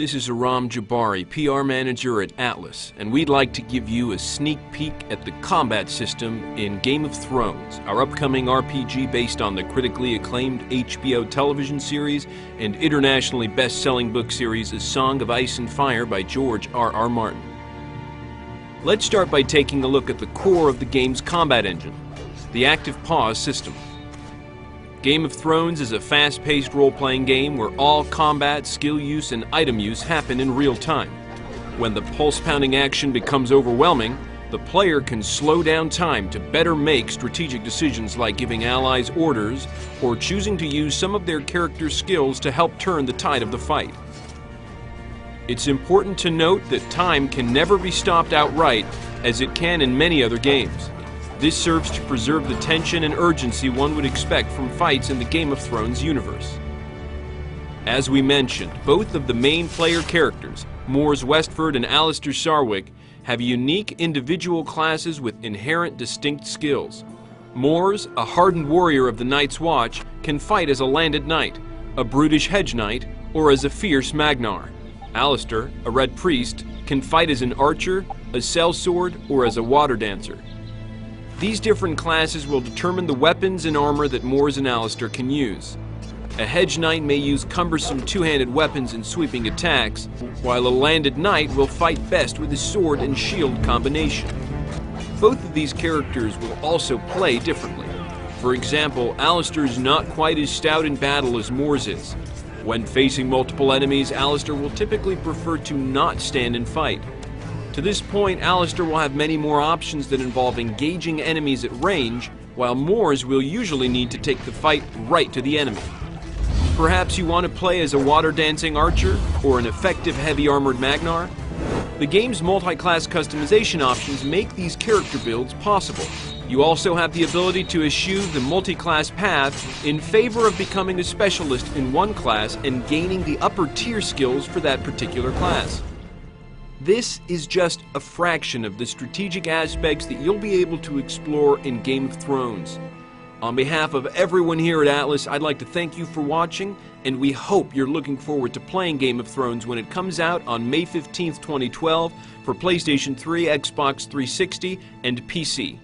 This is Aram Jabari, PR manager at Atlas, and we'd like to give you a sneak peek at the combat system in Game of Thrones, our upcoming RPG based on the critically acclaimed HBO television series and internationally best-selling book series A Song of Ice and Fire by George R.R. Martin. Let's start by taking a look at the core of the game's combat engine, the Active Pause system. Game of Thrones is a fast-paced role-playing game where all combat, skill use, and item use happen in real time. When the pulse-pounding action becomes overwhelming, the player can slow down time to better make strategic decisions like giving allies orders or choosing to use some of their character's skills to help turn the tide of the fight. It's important to note that time can never be stopped outright, as it can in many other games. This serves to preserve the tension and urgency one would expect from fights in the Game of Thrones universe. As we mentioned, both of the main player characters, Mors Westford and Alliser Sarwyck, have unique individual classes with inherent distinct skills. Mors, a hardened warrior of the Night's Watch, can fight as a landed knight, a brutish hedge knight, or as a fierce Magnar. Alliser, a red priest, can fight as an archer, a sellsword, or as a water dancer. These different classes will determine the weapons and armor that Mors and Alliser can use. A hedge knight may use cumbersome two-handed weapons and sweeping attacks, while a landed knight will fight best with his sword and shield combination. Both of these characters will also play differently. For example, Alliser is not quite as stout in battle as Mors is. When facing multiple enemies, Alliser will typically prefer to not stand and fight. To this point, Alliser will have many more options that involve engaging enemies at range, while Mors will usually need to take the fight right to the enemy. Perhaps you want to play as a water-dancing archer or an effective heavy-armored Magnar? The game's multi-class customization options make these character builds possible. You also have the ability to eschew the multi-class path in favor of becoming a specialist in one class and gaining the upper-tier skills for that particular class. This is just a fraction of the strategic aspects that you'll be able to explore in Game of Thrones. On behalf of everyone here at Atlas, I'd like to thank you for watching, and we hope you're looking forward to playing Game of Thrones when it comes out on May 15th, 2012 for PlayStation 3, Xbox 360, and PC.